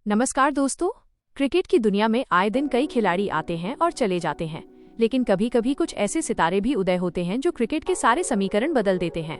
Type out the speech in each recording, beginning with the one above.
नमस्कार दोस्तों। क्रिकेट की दुनिया में आए दिन कई खिलाड़ी आते हैं और चले जाते हैं, लेकिन कभी कभी कुछ ऐसे सितारे भी उदय होते हैं जो क्रिकेट के सारे समीकरण बदल देते हैं।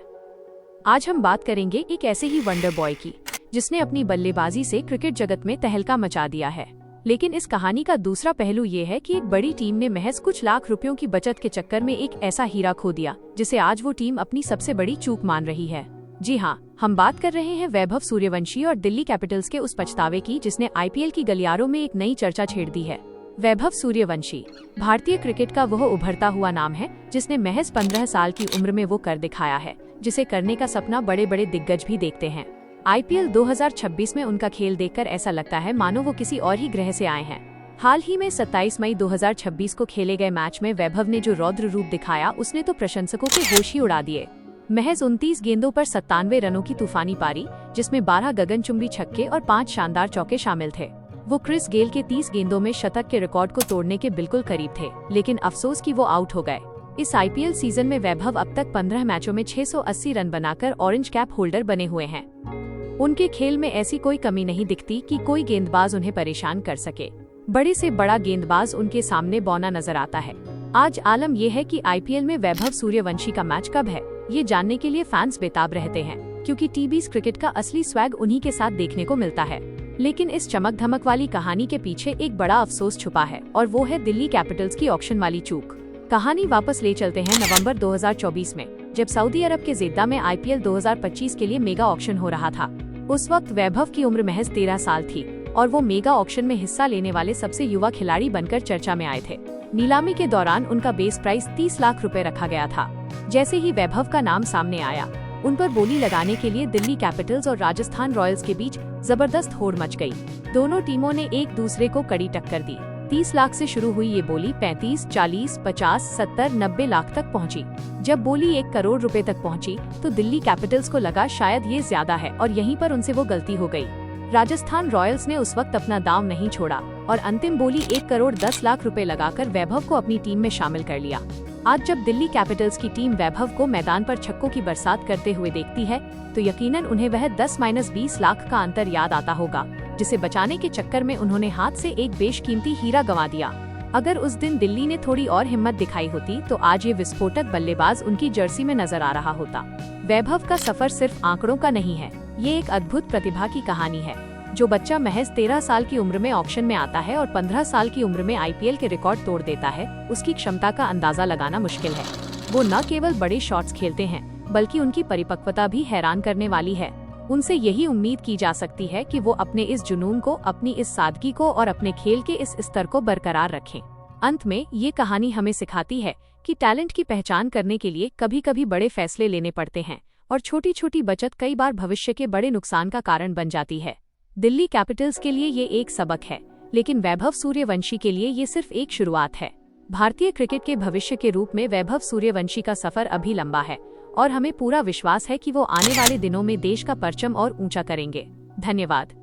आज हम बात करेंगे एक ऐसे ही वंडर बॉय की, जिसने अपनी बल्लेबाजी से क्रिकेट जगत में तहलका मचा दिया है। लेकिन इस कहानी का दूसरा पहलू ये है कि एक बड़ी टीम ने महज कुछ लाख रुपयों की बचत के चक्कर में एक ऐसा हीरा खो दिया, जिसे आज वो टीम अपनी सबसे बड़ी चूक मान रही है। जी हाँ, हम बात कर रहे हैं वैभव सूर्यवंशी और दिल्ली कैपिटल्स के उस पछतावे की जिसने आईपीएल की गलियारों में एक नई चर्चा छेड़ दी है। वैभव सूर्यवंशी भारतीय क्रिकेट का वह उभरता हुआ नाम है जिसने महज 15 साल की उम्र में वो कर दिखाया है जिसे करने का सपना बड़े बड़े दिग्गज भी देखते हैं। आईपीएल 2026 में उनका खेल देखकर ऐसा लगता है मानो वो किसी और ही ग्रह से आए हैं। हाल ही में 27 मई 2026 को खेले गए मैच में वैभव ने जो रौद्र रूप दिखाया, उसने तो प्रशंसकों के होश ही उड़ा दिए। महज 29 गेंदों पर 97 रनों की तूफानी पारी, जिसमें 12 गगनचुंबी छक्के और 5 शानदार चौके शामिल थे। वो क्रिस गेल के 30 गेंदों में शतक के रिकॉर्ड को तोड़ने के बिल्कुल करीब थे, लेकिन अफसोस कि वो आउट हो गए। इस आईपीएल सीजन में वैभव अब तक 15 मैचों में 680 रन बनाकर ऑरेंज कैप होल्डर बने हुए हैं। उनके खेल में ऐसी कोई कमी नहीं दिखती कि कोई गेंदबाज उन्हें परेशान कर सके। बड़े से बड़ा गेंदबाज उनके सामने बौना नजर आता है। आज आलम यह है कि आईपीएल में वैभव सूर्यवंशी का मैच कब है, ये जानने के लिए फैंस बेताब रहते हैं, क्योंकि टीबीज क्रिकेट का असली स्वैग उन्हीं के साथ देखने को मिलता है। लेकिन इस चमक धमक वाली कहानी के पीछे एक बड़ा अफसोस छुपा है, और वो है दिल्ली कैपिटल्स की ऑक्शन वाली चूक। कहानी वापस ले चलते हैं नवंबर 2024 में, जब सऊदी अरब के जेद्दा में आईपीएल 2025 के लिए मेगा ऑक्शन हो रहा था। उस वक्त वैभव की उम्र महज 13 साल थी और वो मेगा ऑक्शन में हिस्सा लेने वाले सबसे युवा खिलाड़ी बनकर चर्चा में आए थे। नीलामी के दौरान उनका बेस प्राइस 30 लाख रुपए रखा गया था। जैसे ही वैभव का नाम सामने आया, उन पर बोली लगाने के लिए दिल्ली कैपिटल्स और राजस्थान रॉयल्स के बीच जबरदस्त होड़ मच गई। दोनों टीमों ने एक दूसरे को कड़ी टक्कर दी। 30 लाख से शुरू हुई ये बोली 35, 40, 50, 70, 90 लाख तक पहुंची। जब बोली 1 करोड़ रुपए तक पहुंची, तो दिल्ली कैपिटल्स को लगा शायद ये ज्यादा है, और यहीं पर उनसे वो गलती हो गई। राजस्थान रॉयल्स ने उस वक्त अपना दांव नहीं छोड़ा और अंतिम बोली 1 करोड़ 10 लाख रुपए लगाकर वैभव को अपनी टीम में शामिल कर लिया। आज जब दिल्ली कैपिटल्स की टीम वैभव को मैदान पर छक्कों की बरसात करते हुए देखती है, तो यकीनन उन्हें वह 10-20 लाख का अंतर याद आता होगा, जिसे बचाने के चक्कर में उन्होंने हाथ से एक बेशकीमती हीरा गंवा दिया। अगर उस दिन दिल्ली ने थोड़ी और हिम्मत दिखाई होती, तो आज ये विस्फोटक बल्लेबाज उनकी जर्सी में नजर आ रहा होता। वैभव का सफर सिर्फ आंकड़ों का नहीं है, ये एक अद्भुत प्रतिभा की कहानी है। जो बच्चा महज 13 साल की उम्र में ऑक्शन में आता है और 15 साल की उम्र में आईपीएल के रिकॉर्ड तोड़ देता है, उसकी क्षमता का अंदाजा लगाना मुश्किल है। वो न केवल बड़े शॉट्स खेलते हैं, बल्कि उनकी परिपक्वता भी हैरान करने वाली है। उनसे यही उम्मीद की जा सकती है कि वो अपने इस जुनून को, अपनी इस सादगी को और अपने खेल के इस स्तर को बरकरार रखें। अंत में ये कहानी हमें सिखाती है कि टैलेंट की पहचान करने के लिए कभी कभी बड़े फैसले लेने पड़ते हैं, और छोटी छोटी बचत कई बार भविष्य के बड़े नुकसान का कारण बन जाती है। दिल्ली कैपिटल्स के लिए ये एक सबक है, लेकिन वैभव सूर्यवंशी के लिए ये सिर्फ एक शुरुआत है। भारतीय क्रिकेट के भविष्य के रूप में वैभव सूर्यवंशी का सफर अभी लंबा है, और हमें पूरा विश्वास है कि वो आने वाले दिनों में देश का परचम और ऊंचा करेंगे। धन्यवाद।